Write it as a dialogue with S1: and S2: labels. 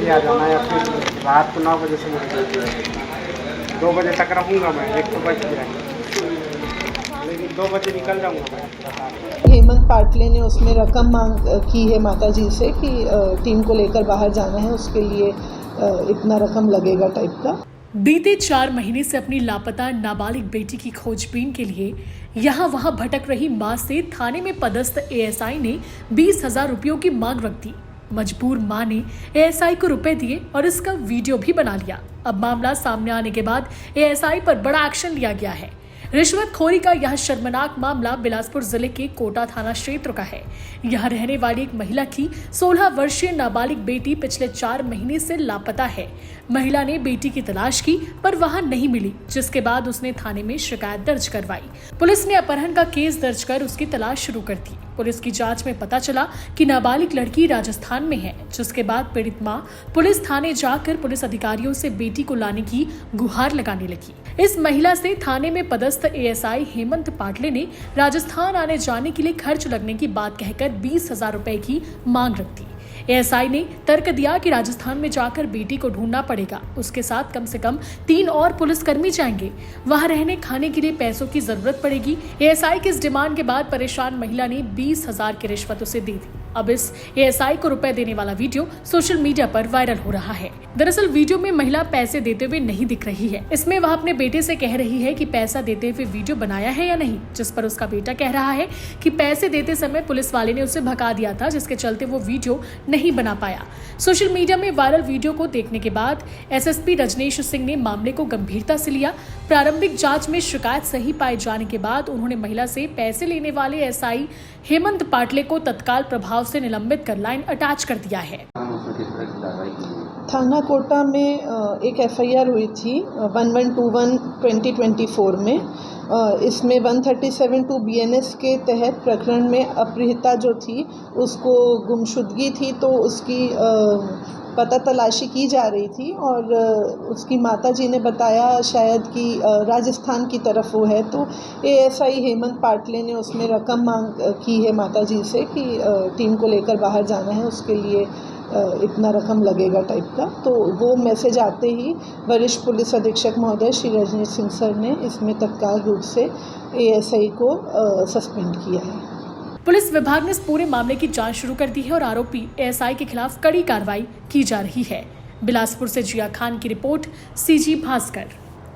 S1: ही आ जाना, या फिर रात को 9 बजे से मुझे ड्यूटी है। 2 बजे तक रहूँगा मैं, 1 तो बज गया, लेकिन 2 बजे निकल जाऊँगा मैं।
S2: हेमंत पाटले ने उसमें रकम मांग की है माताजी से कि टीम को लेकर बाहर जाना है, उसके लिए इतना रकम लगेगा टाइप का।
S3: बीते 4 महीने से अपनी लापता नाबालिग बेटी की खोजबीन के लिए यहाँ वहाँ भटक रही मां से थाने में पदस्थ एएसआई ने 20,000 रुपयों की मांग रख दी। मजबूर मां ने एएसआई को रुपए दिए और इसका वीडियो भी बना लिया। अब मामला सामने आने के बाद एएसआई पर बड़ा एक्शन लिया गया है। रिश्वतखोरी का यह शर्मनाक मामला बिलासपुर जिले के कोटा थाना क्षेत्र का है। यहाँ रहने वाली एक महिला की 16 वर्षीय नाबालिग बेटी पिछले 4 महीने से लापता है। महिला ने बेटी की तलाश की पर वहां नहीं मिली, जिसके बाद उसने थाने में शिकायत दर्ज करवाई। पुलिस ने अपहरण का केस दर्ज कर उसकी तलाश शुरू कर दी। पुलिस की जांच में पता चला कि नाबालिग लड़की राजस्थान में है, जिसके बाद पीड़ित मां पुलिस थाने जाकर पुलिस अधिकारियों से बेटी को लाने की गुहार लगाने लगी। इस महिला से थाने में पदस्थ एएसआई हेमंत पाटले ने राजस्थान आने जाने के लिए खर्च लगने की बात कहकर 20,000 रुपए की मांग रख दी। एएसआई ने तर्क दिया कि राजस्थान में जाकर बेटी को ढूंढना पड़ेगा, उसके साथ कम से कम 3 और पुलिसकर्मी जाएंगे, वहां रहने खाने के लिए पैसों की जरूरत पड़ेगी। एएसआई की इस डिमांड के बाद परेशान महिला ने 20,000 की रिश्वत उसे दी थी। अब इस एएसआई को रुपए देने वाला वीडियो सोशल मीडिया पर वायरल हो रहा है। दरअसल वीडियो में महिला पैसे देते हुए नहीं दिख रही है। इसमें वह अपने बेटे से कह रही है कि पैसा देते हुए वीडियो बनाया है या नहीं, जिस पर उसका बेटा कह रहा है कि पैसे देते समय पुलिस वाले ने उसे भगा दिया था, जिसके चलते वो वीडियो नहीं बना पाया। सोशल मीडिया में वायरल वीडियो को देखने के बाद एसएसपी रजनीश सिंह ने मामले को गंभीरता से लिया। प्रारंभिक जांच में शिकायत सही पाए जाने के बाद उन्होंने महिला से पैसे लेने वाले एसआई हेमंत पाटले को तत्काल प्रभाव से निलंबित कर लाइन अटैच कर दिया है।
S2: थाना कोटा में एक एफआईआर हुई थी 1121/2024 में। इसमें 137(2) बीएनएस के तहत प्रकरण में अपहृता जो थी उसको गुमशुदगी थी, तो उसकी पता तलाशी की जा रही थी और उसकी माताजी ने बताया शायद कि राजस्थान की तरफ वो है, तो एएसआई हेमंत पाटले ने उसमें रकम मांग की है माताजी से कि टीम को लेकर बाहर जाना है, उसके लिए इतना रकम लगेगा टाइप का। तो वो मैसेज आते ही वरिष्ठ पुलिस अधीक्षक महोदय श्री रजनीश सिंह सर ने इसमें तत्काल रूप से एएसआई को सस्पेंड किया है।
S3: पुलिस विभाग ने इस पूरे मामले की जांच शुरू कर दी है और आरोपी एएसआई के खिलाफ कड़ी कार्रवाई की जा रही है। बिलासपुर से जिया खान की रिपोर्ट, सीजी भास्कर।